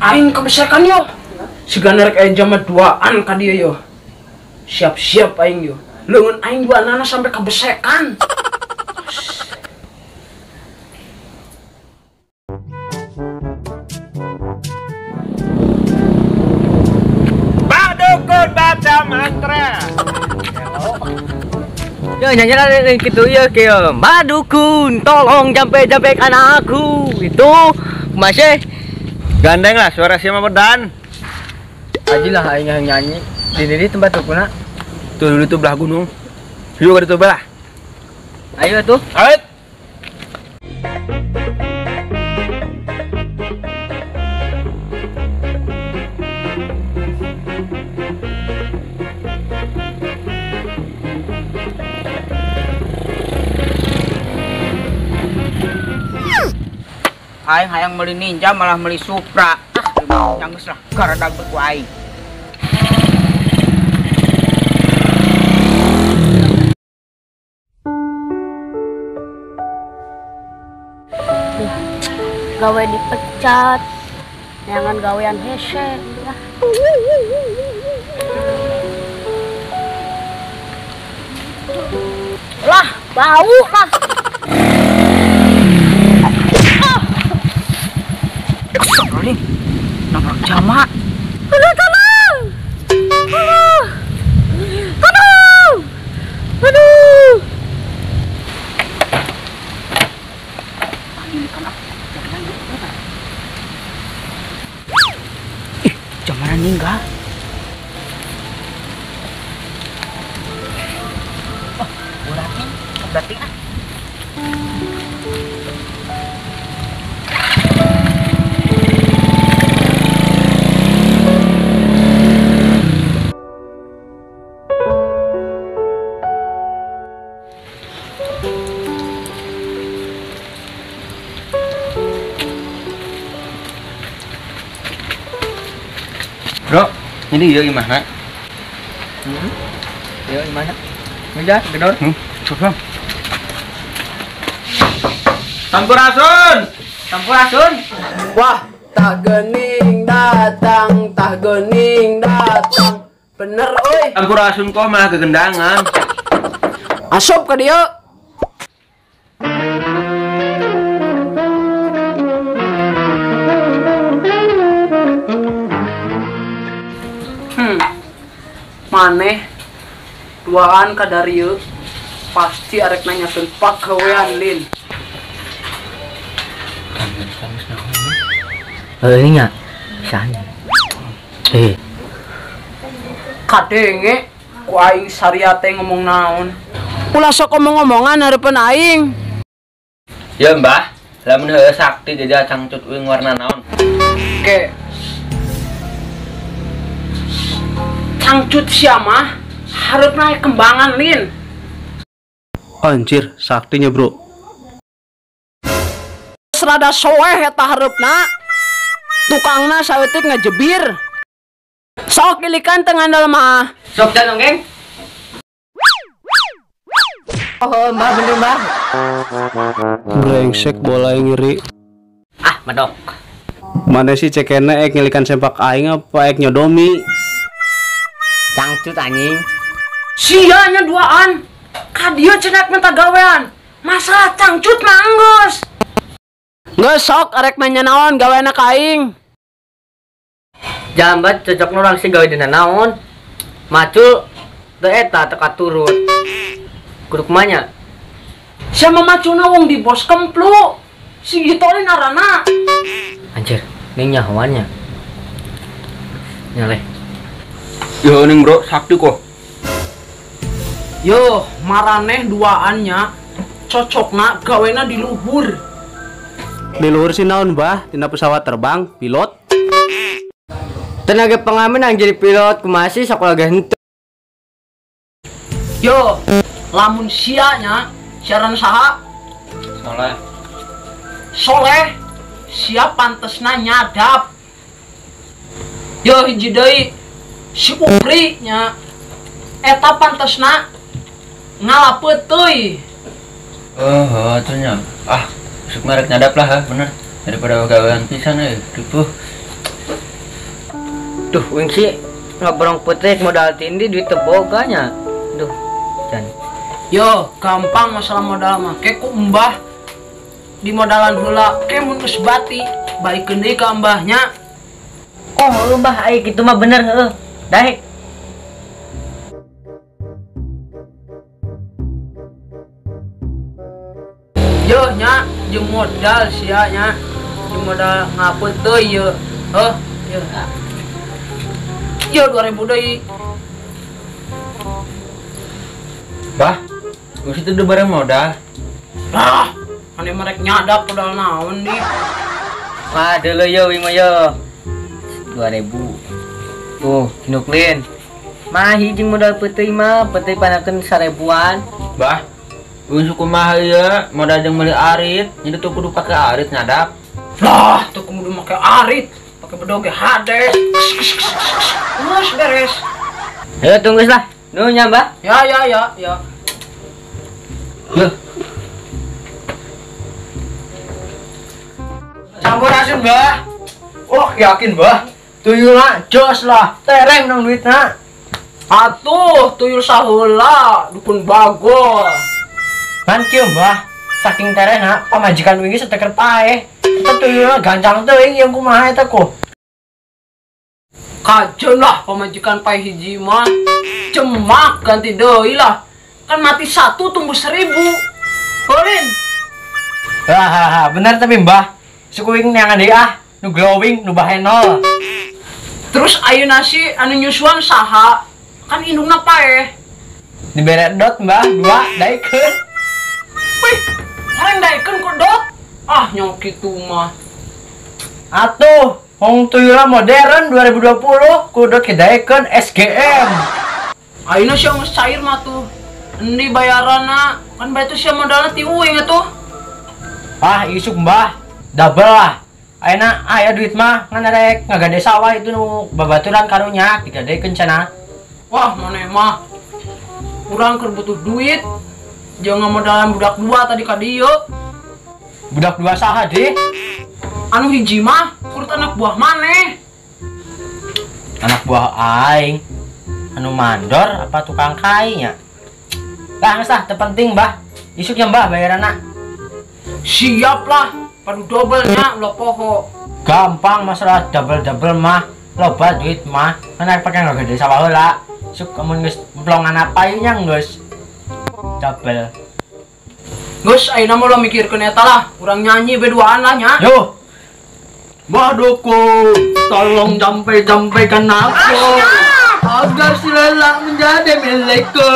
Aing kebesakan yo. Siga rek aya jama duaan ka dieu yo. Siap-siap aing yo. Leungeun aing duanana sampai kebesakan. Badukun baca mantra. Ya nyanyi gitu ya kaya Badukun tolong jampe-jampekan aku. Itu masih Gandeng lah suara siapa Bedan. ajilah aing yang nyanyi di tempat tukuna. Tuh dulu tuh belah gunung. Yuk ke belah. Ayo tuh. Ayo. Aing hayang beli Ninja malah beli Supra. Yang geus lah garadag ku aing. Gawe dipecat, jangan gawean hese lah. Lah, bau lah. Ini nabrak jama. Aduh, tolong. Tolong. Aduh. Jama ninggal. Oh, berarti ah. Bro, ini dia gimana? Ya gimana? Udah, gedor. Coba. Sampurasun. Sampurasun. Wah, tak gening datang, tak gening datang. Bener euy. Sampurasun kok malah kegendangan. Asup ka dieu. Maneh duaan ka darieu pasti arek nanyakeun pagawean lin. Nya sana. Kadenge ku aing saria teh ngomong naon. Ulah sok omong-omongan hareupeun aing. Ya Mbah, lamun heueuh sakti jadi cangcut uing warna naon? Oke. Cangcut sia mah hareup naik kembangan lin. Anjir, saktinya bro. Serada soeh eta hareupna. Tukangna saeutik ngajebir. Sok ilikan teu ngandel mah. Sok janong geng. Oh, Mbah bener Mbah. Brengsek bola yang ngiri. Ah, medok. Mana sih cekena ek ngilikan sempak aing apa ek nyodomi? Cangcut anjing. Sia nya duaan. Ka dieu cenah minta gawean. Masalah cangcut mah anggeus. Geus sok arek nanya naon gaweana ka aing. Jambat cocok orang sih gawe dina naon. Macul teu eta teka turut. Kudu kumanya? Sia mah macuna wong di bos kemplu. Si gitu ni narana. Anjir, ning nyahoannya. Nyaleh. Yo ning bro, sakti kok. Yo, maraneh duaannya cocokna gawena di luhur. Di luhur si naon bah, tina pesawat terbang, pilot. Tenaga pengamen yang jadi pilot kumasi sekolah henteu. Yo, lamun sianya siaran saha? Soleh. Soleh, sia pantesna nyadap. Yo hiji deui si Upri nya eta pantesna ngalapeut teuy. Oh, ternyata. Ah, sok merek nyadap lah, bener. Daripada gawean pisan ripuh. Duh, wing sih ngobrol petek modal tindi duit teboganya. Duh, Jan. Yo, gampang masalah modal mah. Kayak ku mbah di modalan heula, kayak mun geus bati, balikeun deui ka mbahnya. Oh, lu Mbah ai kitu mah bener heuh. Daek. Yo nya, jeung modal sia nya. Jeung modal ngapeut teuy ye. Heuh, yo. Yo 2000 deui. Bah, geus itu udah bareng modal. Ah, ane merek nyadap modal naon di. Wah, dulu yo wing mah yo. 2000. Tuh, nuklin. Mah hiji modal peuting mah, peuting panakeun 1000-an. Bah, geus kumaha ieu modal jeung meuli arit, jadi tuh kudu pake arit ngadap. Lah, tuh kudu make arit, pake bedoge hades. Geus beres. Ayo tunggu lah. Nu nya, Mbah. Ya. Yeuh. Sampurasun, Mbah. Oh, yakin, Mbah. Tuyulna jos lah, tereng nang duitna. Atuh, tuyul saheula, dukun bagol. Kan kieu, Mbah. Saking terengna pamajikan wingi seteker paeh. Eta tuyulna gancang teuing yang kumaha eta ku. Kajeun lah pamajikan pai hiji mah. Cemak ganti deui lah. Kan mati 1 tumbuh 1000. Ulin. Hahaha, bener tapi Mbah. Sukuing neangan deui ah, nu glowing, nu bahenol. Terus ayeuna si anu nyusuan saha? Kan indungna paeh. Dibere dot, Mbah, 2 daikeun. Wih, hareng daekeun ku dot. Ah, nyong kitu mah. Atuh, wong tuyulna modern 2020 kudut kedaekeun SGM. Ayeuna sia geus cair mah tuh. Endi bayaranna? Kan bae tuh sia modalna ti uing atuh. Ah, isuk Mbah, double lah. Ayeuna aya duit mah ngan rek ngagade sawah itu nu babaturan karunya digadekeun cenah. Wah, maneh mah. Urang keur butuh duit. Jangan modalan budak 2 tadi ka dieu. Budak 2 saha, Deh? Anu hiji mah urut anak buah maneh. Anak buah aing. Anu mandor apa tukang kai nya? Lah, geus lah, teu penting, Mbah. Isuk ya, Mbah, bayaranna. Siap lah, padu double-nya lo poho. Gampang masalah double-double mah. Loba duit mah. Kan pake ngagade sawah heula. Isuk amun geus plongan apa nya geus double. Gus, ayeuna mah lo mikirkeun eta lah, urang nyanyi beduaan lah nya. Yo. Baduku, tolong jampai-jampaikan aku agar si lelang menjadi milikku.